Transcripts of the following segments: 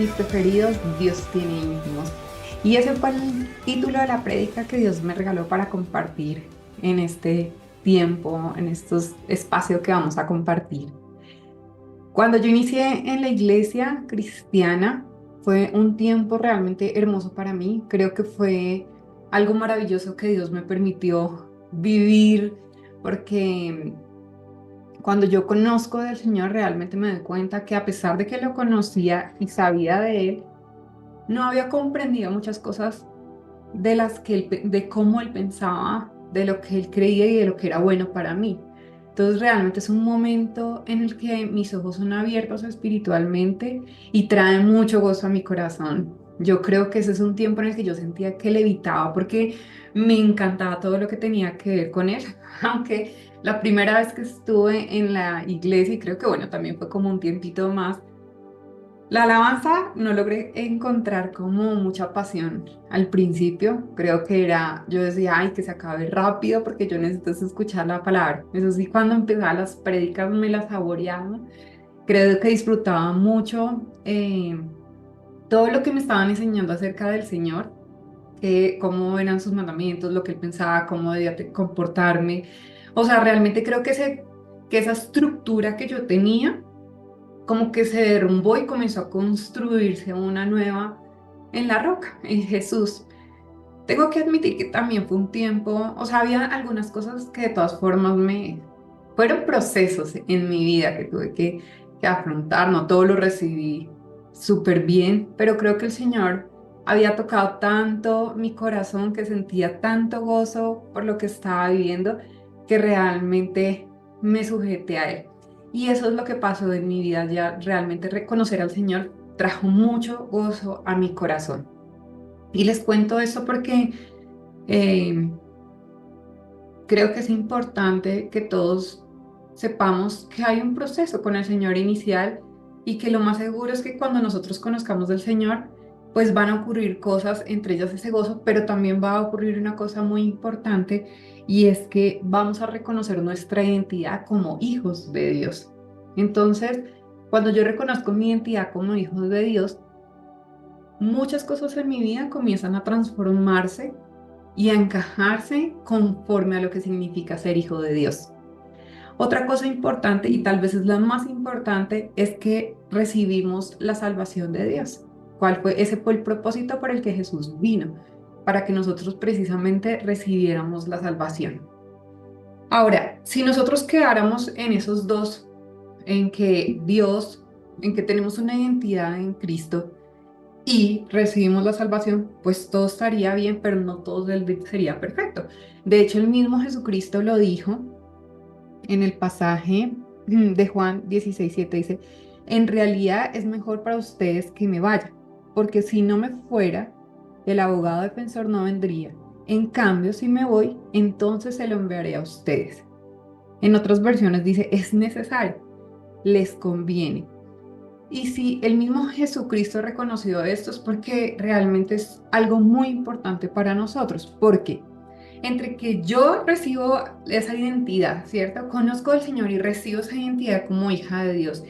mis preferidos, Dios tiene íntimos. Y ese fue el título de la prédica que Dios me regaló para compartir en este tiempo, en estos espacios que vamos a compartir. Cuando yo inicié en la iglesia cristiana, fue un tiempo realmente hermoso para mí. Creo que fue algo maravilloso que Dios me permitió vivir, porque cuando yo conozco del Señor, realmente me doy cuenta que a pesar de que lo conocía y sabía de Él, no había comprendido muchas cosas de las que de cómo Él pensaba, de lo que Él creía y de lo que era bueno para mí. Entonces realmente es un momento en el que mis ojos son abiertos espiritualmente y trae mucho gozo a mi corazón. Yo creo que ese es un tiempo en el que yo sentía que levitaba porque me encantaba todo lo que tenía que ver con Él, aunque la primera vez que estuve en la iglesia, y creo que bueno, también fue como un tiempito más, la alabanza no logré encontrar como mucha pasión al principio. Creo que era, yo decía, ay, que se acabe rápido porque yo necesito escuchar la palabra. Eso sí, cuando empezaba las prédicas me las saboreaba. Creo que disfrutaba mucho todo lo que me estaban enseñando acerca del Señor, cómo eran sus mandamientos, lo que él pensaba, cómo debía comportarme. O sea, realmente creo que, que esa estructura que yo tenía como que se derrumbó y comenzó a construirse una nueva en la roca, en Jesús. Tengo que admitir que también fue un tiempo, o sea, había algunas cosas que de todas formas fueron procesos en mi vida que tuve que afrontar, no todo lo recibí súper bien, pero creo que el Señor había tocado tanto mi corazón, que sentía tanto gozo por lo que estaba viviendo, que realmente me sujeté a Él. Y eso es lo que pasó en mi vida, ya realmente reconocer al Señor trajo mucho gozo a mi corazón. Y les cuento esto porque eh, creo que es importante que todos sepamos que hay un proceso con el Señor inicial y que lo más seguro es que cuando nosotros conozcamos del Señor, pues van a ocurrir cosas, entre ellas ese gozo, pero también va a ocurrir una cosa muy importante y es que vamos a reconocer nuestra identidad como hijos de Dios. Entonces, cuando yo reconozco mi identidad como hijos de Dios, muchas cosas en mi vida comienzan a transformarse y a encajarse conforme a lo que significa ser hijo de Dios. Otra cosa importante, y tal vez es la más importante, es que recibimos la salvación de Dios. ¿Cuál fue? Ese fue el propósito por el que Jesús vino, para que nosotros precisamente recibiéramos la salvación. Ahora, si nosotros quedáramos en esos dos, en que Dios, en que tenemos una identidad en Cristo, y recibimos la salvación, pues todo estaría bien, pero no todo sería perfecto. De hecho, el mismo Jesucristo lo dijo en el pasaje de Juan 16:7, dice, en realidad es mejor para ustedes que me vaya, porque si no me fuera, el abogado defensor no vendría. En cambio, si me voy, entonces se lo enviaré a ustedes. En otras versiones dice, es necesario, les conviene. Y si el mismo Jesucristo reconoció esto es porque realmente es algo muy importante para nosotros. Porque entre que yo recibo esa identidad, ¿cierto? Conozco al Señor y recibo esa identidad como hija de Dios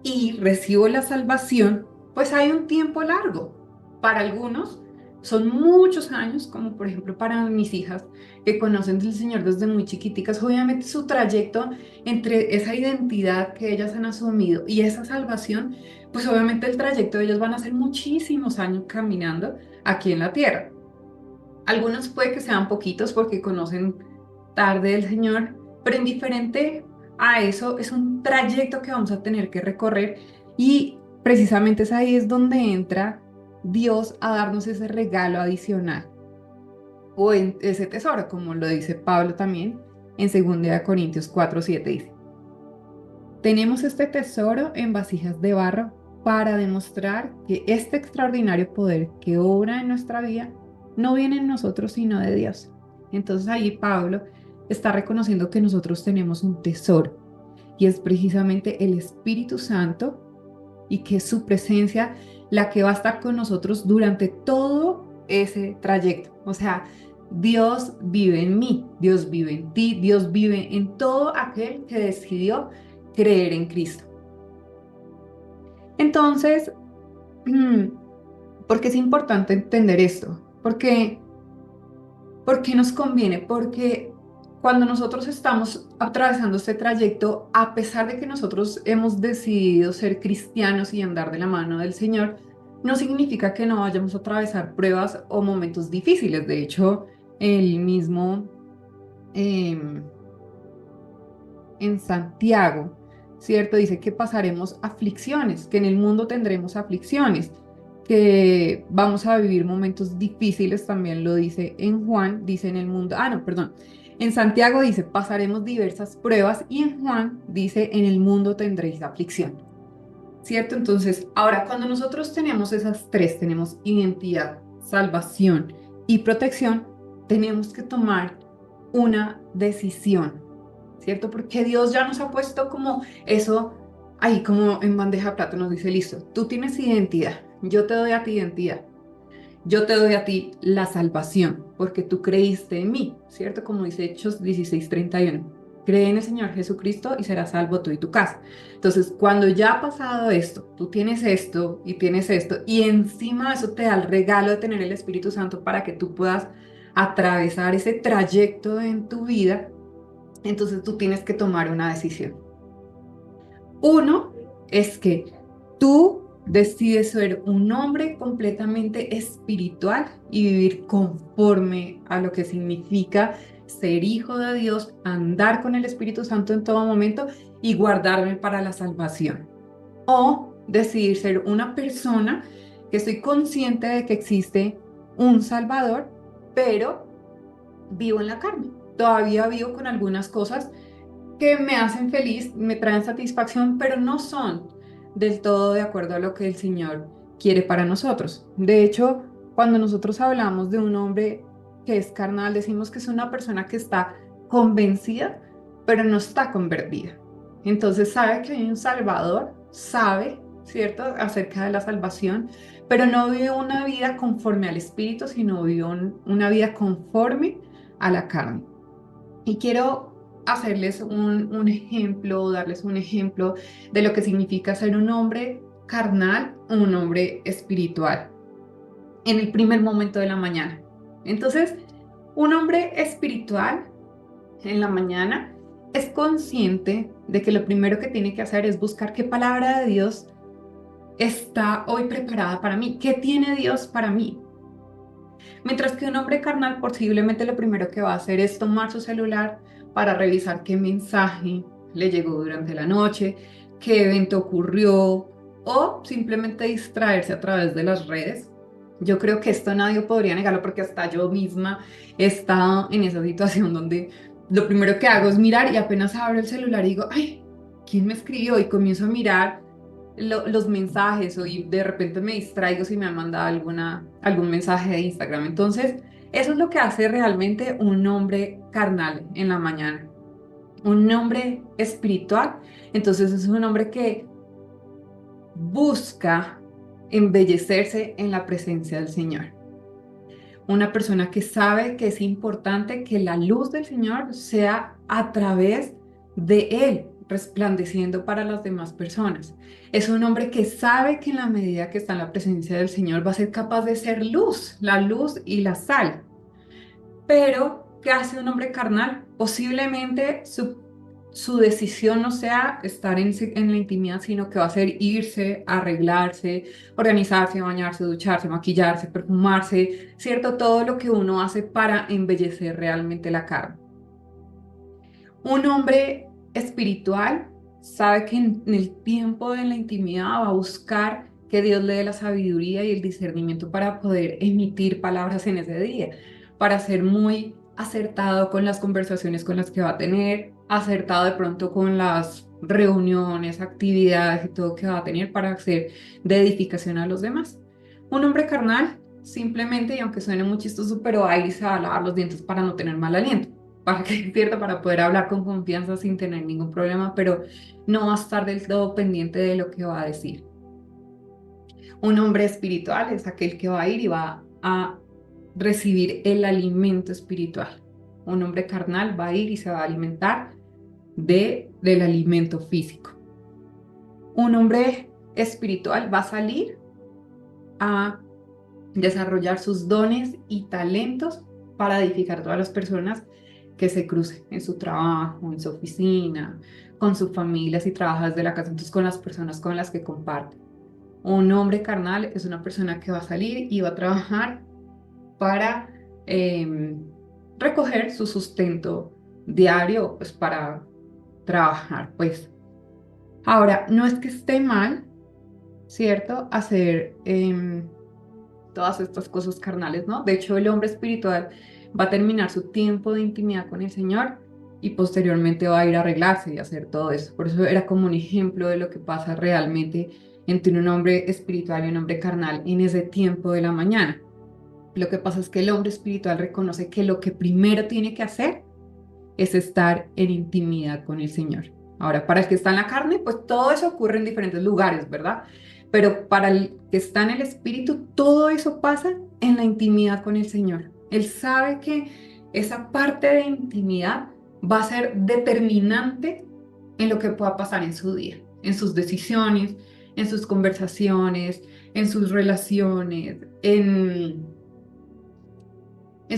y recibo la salvación, pues hay un tiempo largo. Para algunos son muchos años, como por ejemplo para mis hijas que conocen del Señor desde muy chiquiticas, obviamente su trayecto entre esa identidad que ellas han asumido y esa salvación, pues obviamente el trayecto de ellas van a ser muchísimos años caminando aquí en la tierra. Algunos puede que sean poquitos porque conocen tarde del Señor, pero indiferente a eso, es un trayecto que vamos a tener que recorrer y precisamente es ahí es donde entra Dios a darnos ese regalo adicional o en ese tesoro, como lo dice Pablo también en 2 Corintios 4:7 dice, tenemos este tesoro en vasijas de barro para demostrar que este extraordinario poder que obra en nuestra vida no viene en nosotros sino de Dios. Entonces ahí Pablo está reconociendo que nosotros tenemos un tesoro y es precisamente el Espíritu Santo y que es su presencia la que va a estar con nosotros durante todo ese trayecto. O sea, Dios vive en mí, Dios vive en ti, Dios vive en todo aquel que decidió creer en Cristo. Entonces, ¿Por qué es importante entender esto? ¿Por qué nos conviene? Porque cuando nosotros estamos atravesando este trayecto, a pesar de que nosotros hemos decidido ser cristianos y andar de la mano del Señor, no significa que no vayamos a atravesar pruebas o momentos difíciles. De hecho, el mismo em, en Santiago, ¿cierto? Dice que pasaremos aflicciones, que en el mundo tendremos aflicciones, que vamos a vivir momentos difíciles, también lo dice en Juan, dice en el mundo, no, perdón. En Santiago dice, pasaremos diversas pruebas y en Juan dice, en el mundo tendréis aflicción, ¿cierto? Entonces, ahora cuando nosotros tenemos esas tres, tenemos identidad, salvación y protección, tenemos que tomar una decisión, ¿cierto? Porque Dios ya nos ha puesto como eso ahí, como en bandeja de plata, nos dice, listo, tú tienes identidad, yo te doy a ti identidad, yo te doy a ti la salvación, porque tú creíste en mí, ¿cierto? Como dice Hechos 16:31. Cree en el Señor Jesucristo y serás salvo tú y tu casa. Entonces, cuando ya ha pasado esto, tú tienes esto, y encima de eso te da el regalo de tener el Espíritu Santo para que tú puedas atravesar ese trayecto en tu vida, entonces tú tienes que tomar una decisión. Uno es que tú decides ser un hombre completamente espiritual y vivir conforme a lo que significa ser hijo de Dios, andar con el Espíritu Santo en todo momento y guardarme para la salvación. O decidir ser una persona que estoy consciente de que existe un Salvador, pero vivo en la carne. Todavía vivo con algunas cosas que me hacen feliz, me traen satisfacción, pero no son del todo de acuerdo a lo que el Señor quiere para nosotros. De hecho, cuando nosotros hablamos de un hombre que es carnal, decimos que es una persona que está convencida, pero no está convertida. Entonces sabe que hay un Salvador, sabe, ¿cierto?, acerca de la salvación, pero no vive una vida conforme al Espíritu, sino vive una vida conforme a la carne. Y quiero hacerles un ejemplo, darles un ejemplo de lo que significa ser un hombre carnal o un hombre espiritual en el primer momento de la mañana. Entonces, un hombre espiritual en la mañana es consciente de que lo primero que tiene que hacer es buscar qué palabra de Dios está hoy preparada para mí, qué tiene Dios para mí. Mientras que un hombre carnal posiblemente lo primero que va a hacer es tomar su celular para revisar qué mensaje le llegó durante la noche, qué evento ocurrió o simplemente distraerse a través de las redes. Yo creo que esto nadie podría negarlo porque hasta yo misma he estado en esa situación donde lo primero que hago es mirar y apenas abro el celular y digo, ay, ¿quién me escribió? Y comienzo a mirar los mensajes o y de repente me distraigo si me han mandado algún mensaje de Instagram. Entonces, eso es lo que hace realmente un hombre carnal en la mañana. Un hombre espiritual, entonces es un hombre que busca embellecerse en la presencia del Señor. Una persona que sabe que es importante que la luz del Señor sea a través de Él, resplandeciendo para las demás personas. Es un hombre que sabe que en la medida que está en la presencia del Señor va a ser capaz de ser luz, la luz y la sal. Pero, ¿qué hace un hombre carnal? Posiblemente su decisión no sea estar en la intimidad, sino que va a ser irse, arreglarse, organizarse, bañarse, ducharse, maquillarse, perfumarse, ¿cierto? Todo lo que uno hace para embellecer realmente la carne. Un hombre espiritual sabe que en el tiempo de la intimidad va a buscar que Dios le dé la sabiduría y el discernimiento para poder emitir palabras en ese día, para ser muy acertado con las conversaciones con las que va a tener, acertado de pronto con las reuniones, actividades y todo que va a tener para ser de edificación a los demás. Un hombre carnal, simplemente, y aunque suene muy chistoso, pero ahí se va a lavar los dientes para no tener mal aliento, para que cierto, para poder hablar con confianza sin tener ningún problema, pero no va a estar del todo pendiente de lo que va a decir. Un hombre espiritual es aquel que va a ir y va a recibir el alimento espiritual. Un hombre carnal va a ir y se va a alimentar del alimento físico. Un hombre espiritual va a salir a desarrollar sus dones y talentos para edificar a todas las personas que se crucen en su trabajo, en su oficina, con su familia, si trabaja desde la casa, entonces con las personas con las que comparte. Un hombre carnal es una persona que va a salir y va a trabajar para recoger su sustento diario, pues para trabajar, pues. Ahora, no es que esté mal, ¿cierto? Hacer todas estas cosas carnales, ¿no? De hecho, el hombre espiritual va a terminar su tiempo de intimidad con el Señor y posteriormente va a ir a arreglarse y hacer todo eso. Por eso era como un ejemplo de lo que pasa realmente entre un hombre espiritual y un hombre carnal en ese tiempo de la mañana. Lo que pasa es que el hombre espiritual reconoce que lo que primero tiene que hacer es estar en intimidad con el Señor. Ahora, para el que está en la carne, pues todo eso ocurre en diferentes lugares, ¿verdad? Pero para el que está en el espíritu, todo eso pasa en la intimidad con el Señor. Él sabe que esa parte de intimidad va a ser determinante en lo que pueda pasar en su día, en sus decisiones, en sus conversaciones, en sus relaciones, en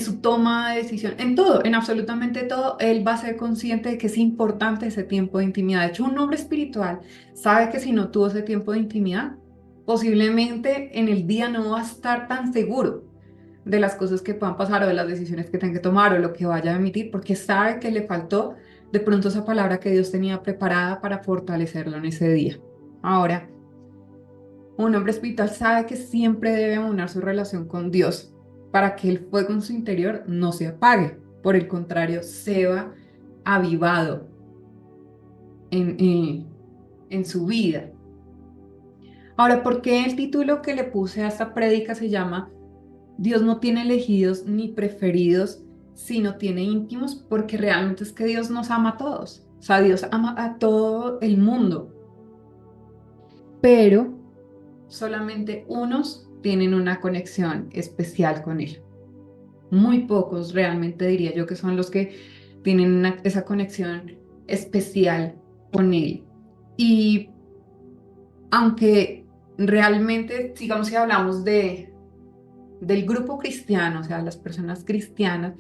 su toma de decisión, en todo, en absolutamente todo, él va a ser consciente de que es importante ese tiempo de intimidad. De hecho, un hombre espiritual sabe que si no tuvo ese tiempo de intimidad, posiblemente en el día no va a estar tan seguro de las cosas que puedan pasar o de las decisiones que tenga que tomar o lo que vaya a emitir, porque sabe que le faltó de pronto esa palabra que Dios tenía preparada para fortalecerlo en ese día. Ahora, un hombre espiritual sabe que siempre debe aunar su relación con Dios para que el fuego en su interior no se apague. Por el contrario, se va avivado en, eh, en su vida. Ahora, ¿por qué el título que le puse a esta prédica se llama Dios no tiene elegidos ni preferidos, sino tiene íntimos? Porque realmente es que Dios nos ama a todos. O sea, Dios ama a todo el mundo. Pero solamente unos tienen una conexión especial con Él. Muy pocos realmente diría yo que son los que tienen esa conexión especial con Él. Y aunque realmente, digamos, si hablamos del grupo cristiano, o sea, las personas cristianas,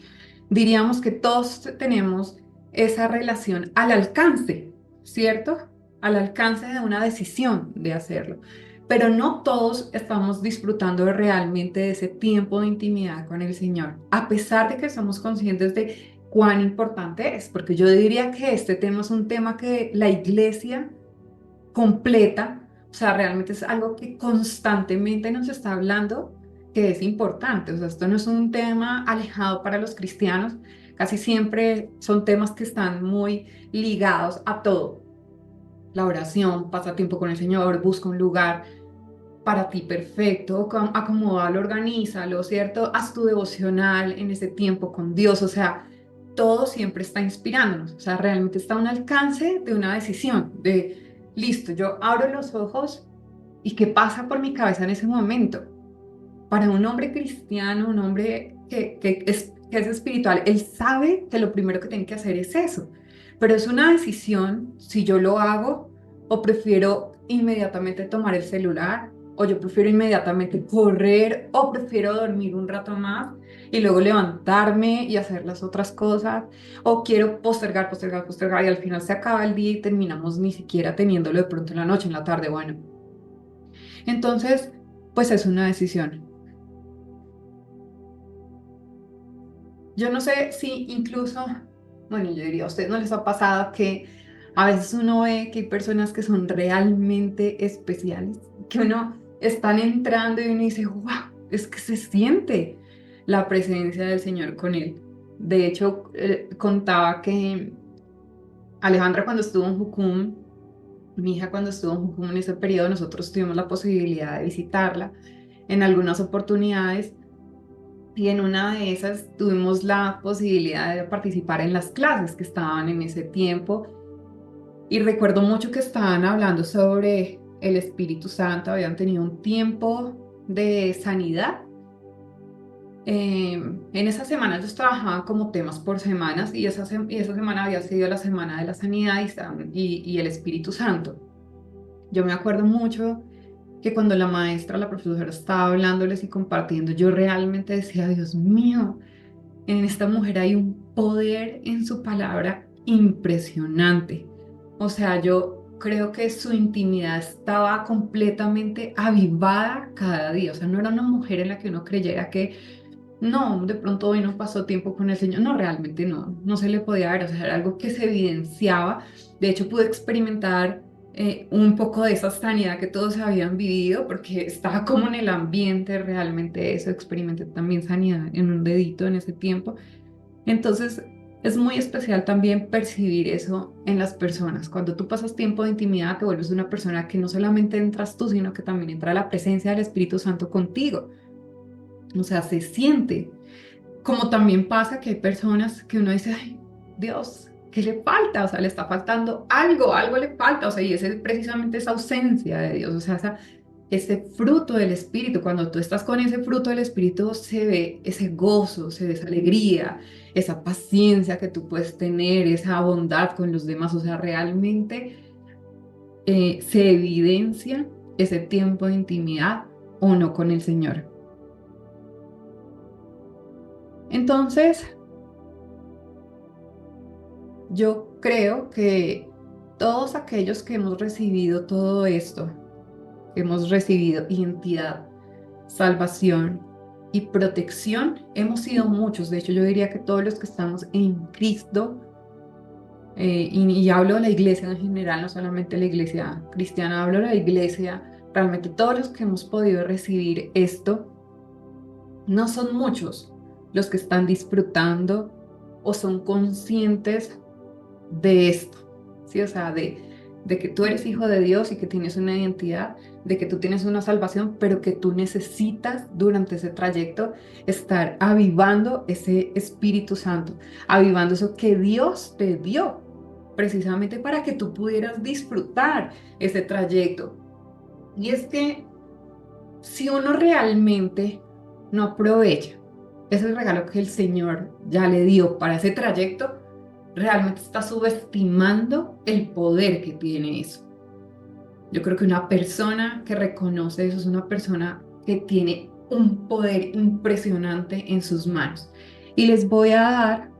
diríamos que todos tenemos esa relación al alcance, ¿cierto? Al alcance de una decisión de hacerlo. Pero no todos estamos disfrutando realmente de ese tiempo de intimidad con el Señor, a pesar de que somos conscientes de cuán importante es, porque yo diría que este tema es un tema que la iglesia completa, o sea, realmente es algo que constantemente nos está hablando que es importante. O sea, esto no es un tema alejado para los cristianos, casi siempre son temas que están muy ligados a todo. La oración, pasa tiempo con el Señor, busca un lugar para ti perfecto, acomódalo, organízalo, ¿cierto? Haz tu devocional en ese tiempo con Dios, o sea, todo siempre está inspirándonos, o sea, realmente está a un alcance de una decisión, de, listo, yo abro los ojos y qué pasa por mi cabeza en ese momento. Para un hombre cristiano, un hombre que es espiritual, él sabe que lo primero que tiene que hacer es eso, pero es una decisión si yo lo hago o prefiero inmediatamente tomar el celular o yo prefiero inmediatamente correr o prefiero dormir un rato más y luego levantarme y hacer las otras cosas o quiero postergar, postergar, postergar y al final se acaba el día y terminamos ni siquiera teniéndolo de pronto en la noche, en la tarde, bueno. Entonces, pues es una decisión. Yo no sé si incluso, bueno, yo diría, ¿a ustedes no les ha pasado que a veces uno ve que hay personas que son realmente especiales, que uno están entrando y uno dice, wow, es que se siente la presencia del Señor con él? De hecho, contaba que Alejandra cuando estuvo en Jucum, mi hija cuando estuvo en Jucum en ese periodo, nosotros tuvimos la posibilidad de visitarla en algunas oportunidades. Y en una de esas tuvimos la posibilidad de participar en las clases que estaban en ese tiempo. Y recuerdo mucho que estaban hablando sobre el Espíritu Santo, habían tenido un tiempo de sanidad. En esa semana ellos trabajaban como temas por semanas y esa semana había sido la semana de la sanidad y el Espíritu Santo. Yo me acuerdo mucho que cuando la maestra, la profesora estaba hablándoles y compartiendo, yo realmente decía, Dios mío, en esta mujer hay un poder en su palabra impresionante. O sea, yo creo que su intimidad estaba completamente avivada cada día. O sea, no era una mujer en la que uno creyera que no, de pronto hoy no pasó tiempo con el Señor. No, realmente no, no se le podía ver. O sea, era algo que se evidenciaba. De hecho, pude experimentar un poco de esa sanidad que todos habían vivido, porque estaba como en el ambiente realmente eso. Experimenté también sanidad en un dedito en ese tiempo. Entonces, es muy especial también percibir eso en las personas. Cuando tú pasas tiempo de intimidad, te vuelves una persona que no solamente entras tú, sino que también entra la presencia del Espíritu Santo contigo. O sea, se siente. Como también pasa que hay personas que uno dice, ay, Dios, ¿qué le falta? O sea, le está faltando algo, algo le falta. O sea, y ese es precisamente esa ausencia de Dios, o sea, ese fruto del Espíritu. Cuando tú estás con ese fruto del Espíritu, se ve ese gozo, se ve esa alegría, esa paciencia que tú puedes tener, esa bondad con los demás. O sea, realmente se evidencia ese tiempo de intimidad o no con el Señor. Entonces, yo creo que todos aquellos que hemos recibido todo esto, que hemos recibido identidad, salvación y protección, hemos sido muchos. De hecho, yo diría que todos los que estamos en Cristo, y hablo de la iglesia en general, no solamente la iglesia cristiana, hablo de la iglesia, realmente todos los que hemos podido recibir esto, no son muchos los que están disfrutando o son conscientes de esto, ¿sí? O sea, de que tú eres hijo de Dios y que tienes una identidad, de que tú tienes una salvación, pero que tú necesitas durante ese trayecto estar avivando ese Espíritu Santo, avivando eso que Dios te dio, precisamente para que tú pudieras disfrutar ese trayecto. Y es que si uno realmente no aprovecha ese regalo que el Señor ya le dio para ese trayecto, realmente está subestimando el poder que tiene eso. Yo creo que una persona que reconoce eso es una persona que tiene un poder impresionante en sus manos. Y les voy a dar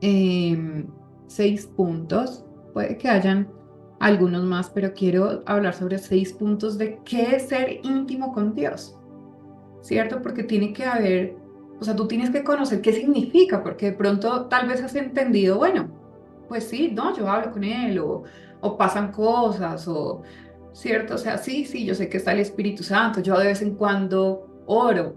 em, 6 puntos. Puede que hayan algunos más, pero quiero hablar sobre 6 puntos de qué es ser íntimo con Dios, ¿cierto? Porque tiene que haber, o sea, tú tienes que conocer qué significa, porque de pronto tal vez has entendido, bueno, pues sí, no, yo hablo con él, o pasan cosas, o, ¿cierto? O sea, sí, sí, yo sé que está el Espíritu Santo, yo de vez en cuando oro,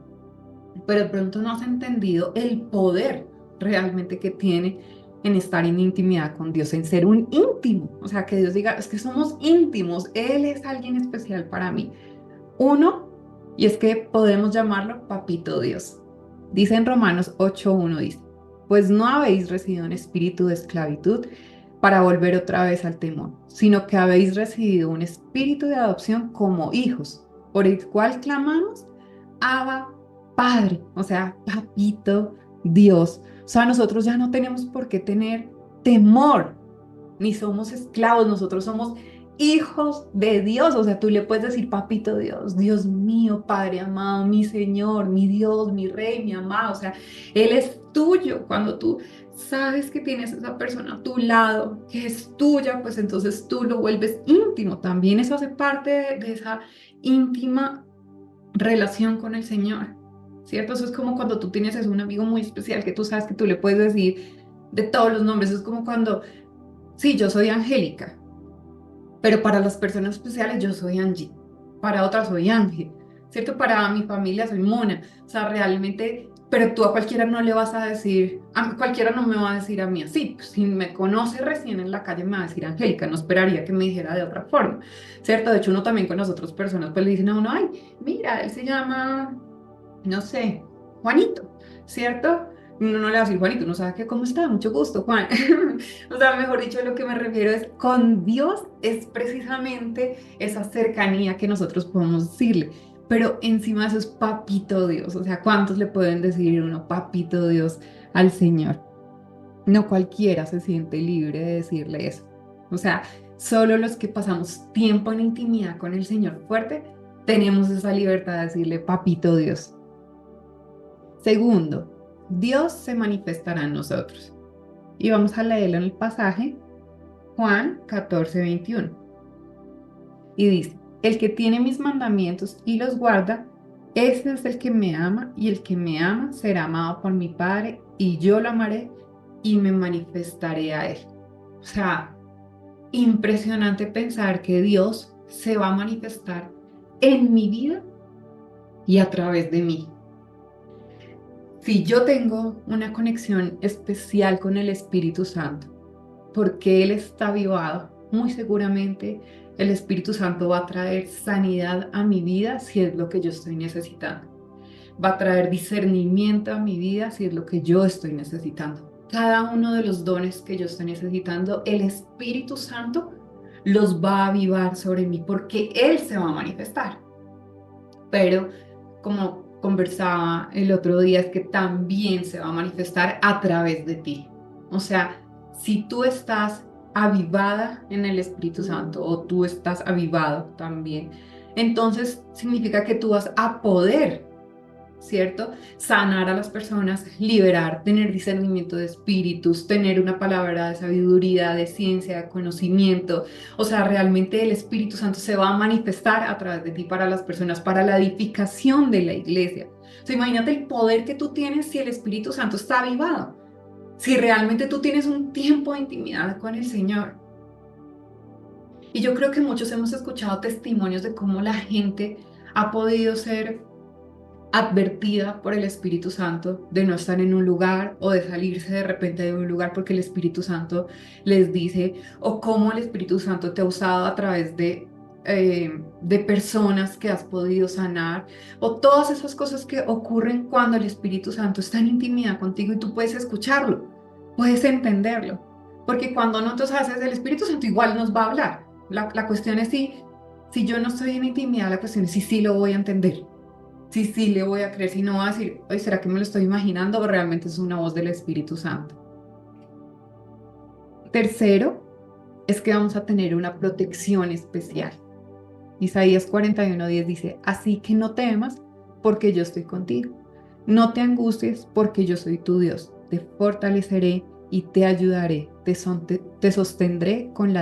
pero de pronto no has entendido el poder realmente que tiene en estar en intimidad con Dios, en ser un íntimo, o sea, que Dios diga, es que somos íntimos, Él es alguien especial para mí. Uno, y es que podemos llamarlo Papito Dios. Dice en Romanos 8:1, dice, pues no habéis recibido un espíritu de esclavitud para volver otra vez al temor, sino que habéis recibido un espíritu de adopción como hijos, por el cual clamamos, Abba, Padre, o sea, Papito Dios. O sea, nosotros ya no tenemos por qué tener temor, ni somos esclavos, nosotros somos hijos de Dios. O sea, tú le puedes decir, papito Dios, Dios mío, Padre amado, mi Señor, mi Dios, mi Rey, mi amado. O sea, Él es tuyo. Cuando tú sabes que tienes a esa persona a tu lado, que es tuya, pues entonces tú lo vuelves íntimo. También eso hace parte de esa íntima relación con el Señor, ¿cierto? Eso es como cuando tú tienes a un amigo muy especial que tú sabes que tú le puedes decir de todos los nombres. Es como cuando, sí, yo soy Angélica, pero para las personas especiales yo soy Angie, para otras soy Ángel, ¿cierto? Para mi familia soy Mona, o sea, realmente, pero tú a cualquiera no le vas a decir, a cualquiera no me va a decir a mí así, pues, si me conoce recién en la calle me va a decir Angélica, no esperaría que me dijera de otra forma, ¿cierto? De hecho, uno también con las otras personas, pues le dicen a uno, ay, mira, él se llama, no sé, Juanito, ¿cierto? Uno no le va a decir Juanito, uno sabe que cómo está, mucho gusto, Juan. O sea, mejor dicho, lo que me refiero es con Dios es precisamente esa cercanía que nosotros podemos decirle. Pero encima de eso es papito Dios. O sea, ¿cuántos le pueden decir uno papito Dios al Señor? No cualquiera se siente libre de decirle eso. O sea, Solo los que pasamos tiempo en intimidad con el Señor fuerte tenemos esa libertad de decirle, papito Dios. Segundo, Dios se manifestará en nosotros. Y vamos a leerlo en el pasaje Juan 14:21. Y dice, el que tiene mis mandamientos y los guarda, ese es el que me ama, y el que me ama será amado por mi Padre, y yo lo amaré y me manifestaré a él. O sea, impresionante pensar que Dios se va a manifestar en mi vida y a través de mí. Si yo tengo una conexión especial con el Espíritu Santo, porque Él está avivado, muy seguramente el Espíritu Santo va a traer sanidad a mi vida si es lo que yo estoy necesitando. Va a traer discernimiento a mi vida si es lo que yo estoy necesitando. Cada uno de los dones que yo estoy necesitando, el Espíritu Santo los va a avivar sobre mí porque Él se va a manifestar. Pero como conversaba el otro día, es que también se va a manifestar a través de ti. O sea, si tú estás avivada en el Espíritu Santo o tú estás avivado también, entonces significa que tú vas a poder, ¿cierto? Sanar a las personas, liberar, tener discernimiento de espíritus, tener una palabra de sabiduría, de ciencia, de conocimiento. O sea, realmente el Espíritu Santo se va a manifestar a través de ti para las personas, para la edificación de la iglesia. O sea, imagínate el poder que tú tienes si el Espíritu Santo está avivado, si realmente tú tienes un tiempo de intimidad con el Señor. Y yo creo que muchos hemos escuchado testimonios de cómo la gente ha podido ser advertida por el Espíritu Santo de no estar en un lugar o de salirse de repente de un lugar porque el Espíritu Santo les dice, o cómo el Espíritu Santo te ha usado a través de personas que has podido sanar, o todas esas cosas que ocurren cuando el Espíritu Santo está en intimidad contigo y tú puedes escucharlo, puedes entenderlo, porque cuando nosotros haces, el Espíritu Santo igual nos va a hablar. La cuestión es si yo no estoy en intimidad, la cuestión es si sí lo voy a entender. Sí, sí, le voy a creer, si no va a decir, oye, ¿será que me lo estoy imaginando o realmente es una voz del Espíritu Santo? Tercero, es que vamos a tener una protección especial. Isaías 41:10 dice, así que no temas porque yo estoy contigo. No te angusties porque yo soy tu Dios. Te fortaleceré y te ayudaré. Te sostendré con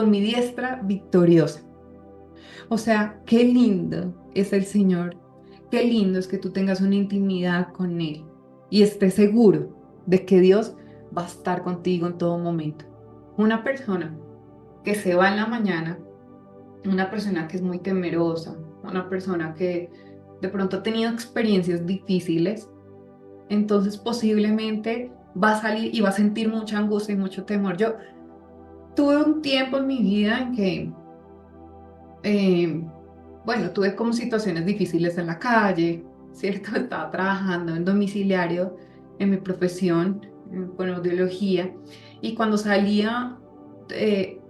mi diestra victoriosa. O sea, qué lindo es el Señor, qué lindo es que tú tengas una intimidad con Él y estés seguro de que Dios va a estar contigo en todo momento. Una persona que se va en la mañana, una persona que es muy temerosa, una persona que de pronto ha tenido experiencias difíciles, entonces posiblemente va a salir y va a sentir mucha angustia y mucho temor. Yo tuve un tiempo en mi vida en que eh, bueno, tuve como situaciones difíciles en la calle, ¿cierto? Estaba trabajando en domiciliario en mi profesión, con audiología, y cuando salía,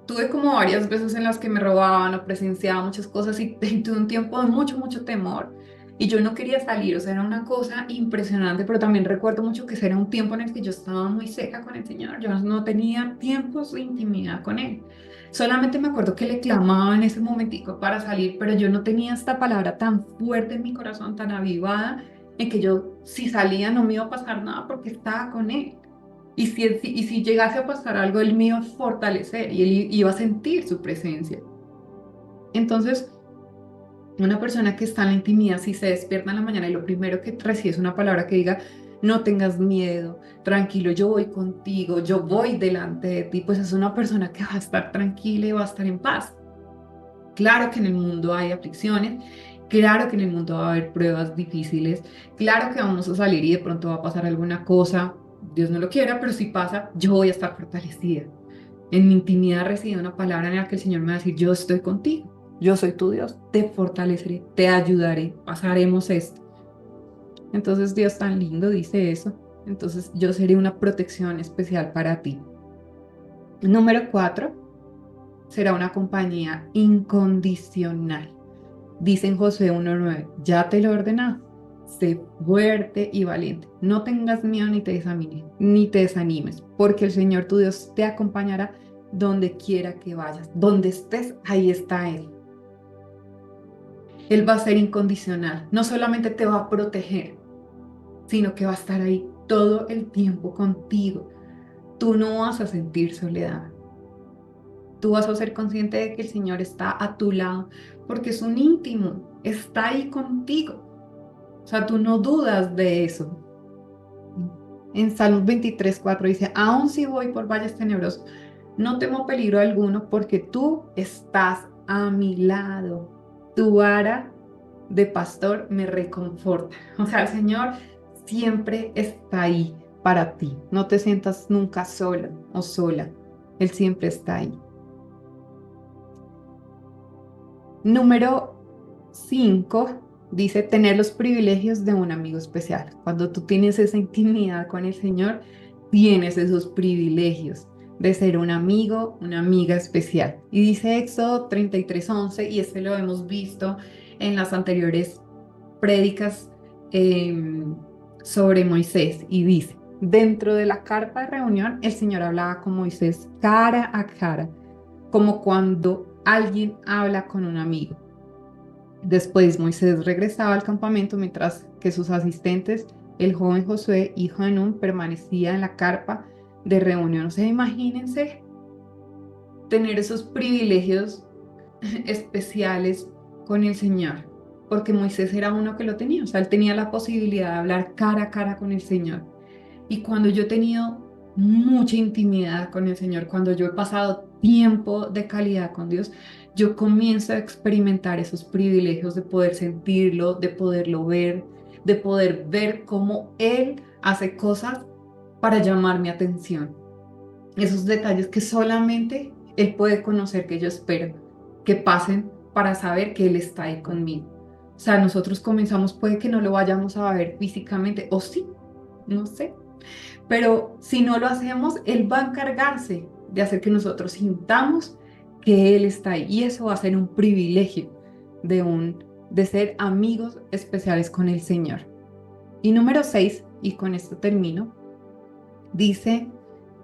tuve como varias veces en las que me robaban o presenciaba muchas cosas y, y tuve un tiempo de mucho, mucho temor. Y yo no quería salir, o sea, era una cosa impresionante, pero también recuerdo mucho que ese era un tiempo en el que yo estaba muy seca con el Señor, yo no tenía tiempos de intimidad con Él. Solamente me acuerdo que le clamaba en ese momentico para salir, pero yo no tenía esta palabra tan fuerte en mi corazón, tan avivada, en que yo si salía no me iba a pasar nada porque estaba con Él. Y si llegase a pasar algo, Él me iba a fortalecer y Él iba a sentir su presencia. Entonces, una persona que está en la intimidad, si se despierta en la mañana y lo primero que recibe es una palabra que diga, no tengas miedo, tranquilo, yo voy contigo, yo voy delante de ti, pues es una persona que va a estar tranquila y va a estar en paz. Claro que en el mundo hay aflicciones, claro que en el mundo va a haber pruebas difíciles, claro que vamos a salir y de pronto va a pasar alguna cosa, Dios no lo quiera, pero si pasa, yo voy a estar fortalecida. En mi intimidad recibí una palabra en la que el Señor me va a decir, yo estoy contigo, yo soy tu Dios, te fortaleceré, te ayudaré, pasaremos esto. Entonces Dios tan lindo dice eso, entonces yo seré una protección especial para ti. Número 4, será una compañía incondicional. Dice en Josué 1:9, ya te lo he ordenado, sé fuerte y valiente, no tengas miedo ni te desanimes, porque el Señor tu Dios te acompañará donde quiera que vayas, donde estés, ahí está Él. Él va a ser incondicional, no solamente te va a proteger, sino que va a estar ahí todo el tiempo contigo. Tú no vas a sentir soledad. Tú vas a ser consciente de que el Señor está a tu lado, porque es un íntimo, está ahí contigo. O sea, tú no dudas de eso. En Salmos 23:4 dice, aun si voy por valles tenebrosos, no temo peligro alguno, porque tú estás a mi lado. Tu vara de pastor me reconforta. O sea, el Señor siempre está ahí para ti. No te sientas nunca sola o sola. Él siempre está ahí. Número 5 dice tener los privilegios de un amigo especial. Cuando tú tienes esa intimidad con el Señor, tienes esos privilegios de ser un amigo, una amiga especial. Y dice Éxodo 33:11, y este lo hemos visto en las anteriores prédicas sobre Moisés, y dice, dentro de la carpa de reunión, el Señor hablaba con Moisés cara a cara, como cuando alguien habla con un amigo. Después Moisés regresaba al campamento mientras que sus asistentes, el joven Josué, hijo de Nun, permanecía en la carpa de reunión. O sea, imagínense tener esos privilegios especiales con el Señor, porque Moisés era uno que lo tenía, o sea, él tenía la posibilidad de hablar cara a cara con el Señor. Y cuando yo he tenido mucha intimidad con el Señor, cuando yo he pasado tiempo de calidad con Dios, yo comienzo a experimentar esos privilegios de poder sentirlo, de poderlo ver, de poder ver cómo Él hace cosas para llamar mi atención. Esos detalles que solamente Él puede conocer, que yo espero que pasen para saber que Él está ahí conmigo. O sea, nosotros comenzamos, puede que no lo vayamos a ver físicamente, o sí, no sé. Pero si no lo hacemos, Él va a encargarse de hacer que nosotros sintamos que Él está ahí. Y eso va a ser un privilegio de ser amigos especiales con el Señor. Y número 6, y con esto termino, dice,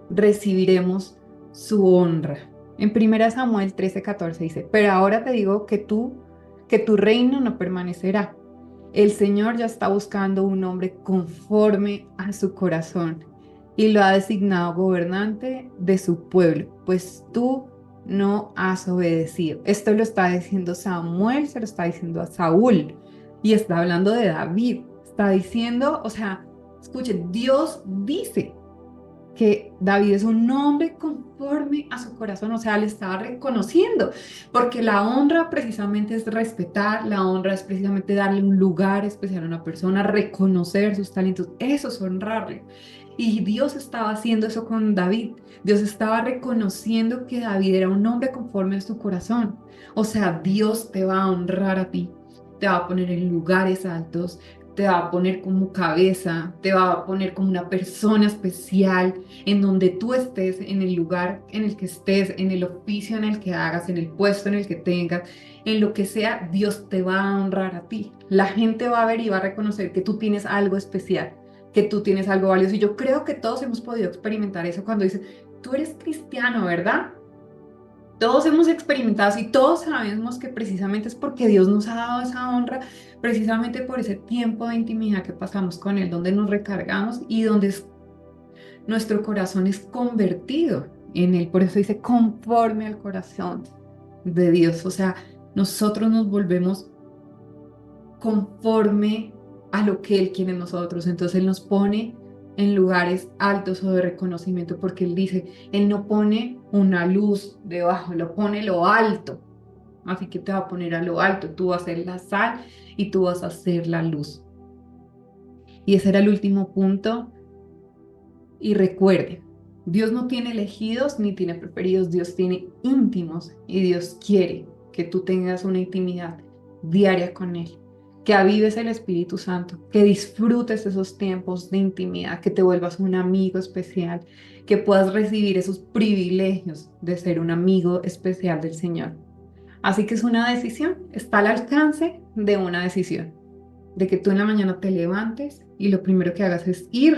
recibiremos su honra. En 1 Samuel 13:14 dice, pero ahora te digo que tu reino no permanecerá. El Señor ya está buscando un hombre conforme a su corazón y lo ha designado gobernante de su pueblo, pues tú no has obedecido. Esto lo está diciendo Samuel, se lo está diciendo a Saúl y está hablando de David. Está diciendo, o sea, escuche, Dios dice que David es un hombre conforme a su corazón, o sea, le estaba reconociendo, porque la honra precisamente es respetar, la honra es precisamente darle un lugar especial a una persona, reconocer sus talentos, eso es honrarle. Y Dios estaba haciendo eso con David. Dios estaba reconociendo que David era un hombre conforme a su corazón. O sea, Dios te va a honrar a ti, te va a poner en lugares altos, te va a poner como cabeza, te va a poner como una persona especial en donde tú estés, en el lugar en el que estés, en el oficio en el que hagas, en el puesto en el que tengas, en lo que sea, Dios te va a honrar a ti. La gente va a ver y va a reconocer que tú tienes algo especial, que tú tienes algo valioso. Y yo creo que todos hemos podido experimentar eso cuando dicen, tú eres cristiano, ¿verdad? Todos hemos experimentado y todos sabemos que precisamente es porque Dios nos ha dado esa honra, precisamente por ese tiempo de intimidad que pasamos con Él, donde nos recargamos y donde nuestro corazón es convertido en Él. Por eso dice conforme al corazón de Dios. O sea, nosotros nos volvemos conforme a lo que Él quiere en nosotros. Entonces Él nos pone en lugares altos o de reconocimiento, porque Él dice, Él no pone una luz debajo, lo pone lo alto. Así que te va a poner a lo alto, tú vas a ser la sal y tú vas a ser la luz. Y ese era el último punto. Y recuerden, Dios no tiene elegidos ni tiene preferidos, Dios tiene íntimos y Dios quiere que tú tengas una intimidad diaria con Él, que avives el Espíritu Santo, que disfrutes esos tiempos de intimidad, que te vuelvas un amigo especial, que puedas recibir esos privilegios de ser un amigo especial del Señor. Así que es una decisión, está al alcance de una decisión, de que tú en la mañana te levantes y lo primero que hagas es ir,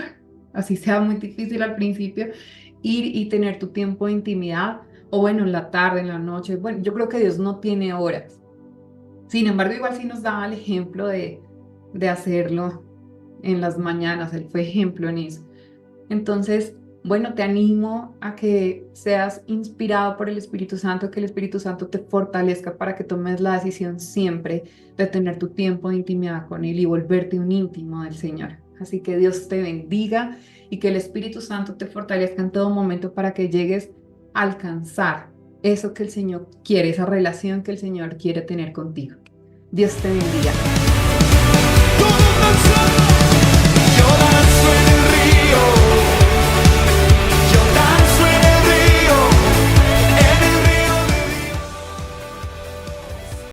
así sea muy difícil al principio, ir y tener tu tiempo de intimidad o bueno, en la tarde, en la noche. Bueno, yo creo que Dios no tiene horas. Sin embargo, igual sí nos daba el ejemplo de hacerlo en las mañanas. Él fue ejemplo en eso. Entonces, bueno, te animo a que seas inspirado por el Espíritu Santo, que el Espíritu Santo te fortalezca para que tomes la decisión siempre de tener tu tiempo de intimidad con Él y volverte un íntimo del Señor. Así que Dios te bendiga y que el Espíritu Santo te fortalezca en todo momento para que llegues a alcanzar eso que el Señor quiere, esa relación que el Señor quiere tener contigo. Dios te bendiga.